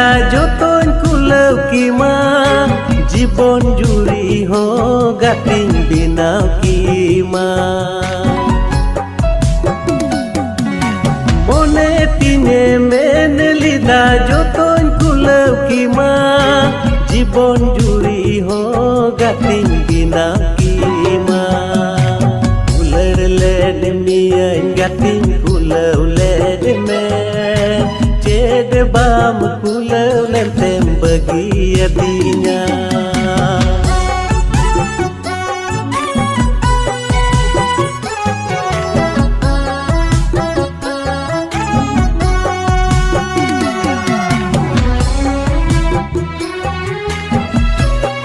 जो तोन कुलव की माँ जीवन जुड़ी हो गातिन बिनाव की माँ मोने तिने मेन लिदा जो तोन कुलव की माँ जीवन जुड़ी हो गातिन बिनाव की माँ कुलर लेड मिया गातिन कुलव लेड में चेद बाम कुलव लेntem bagi adinya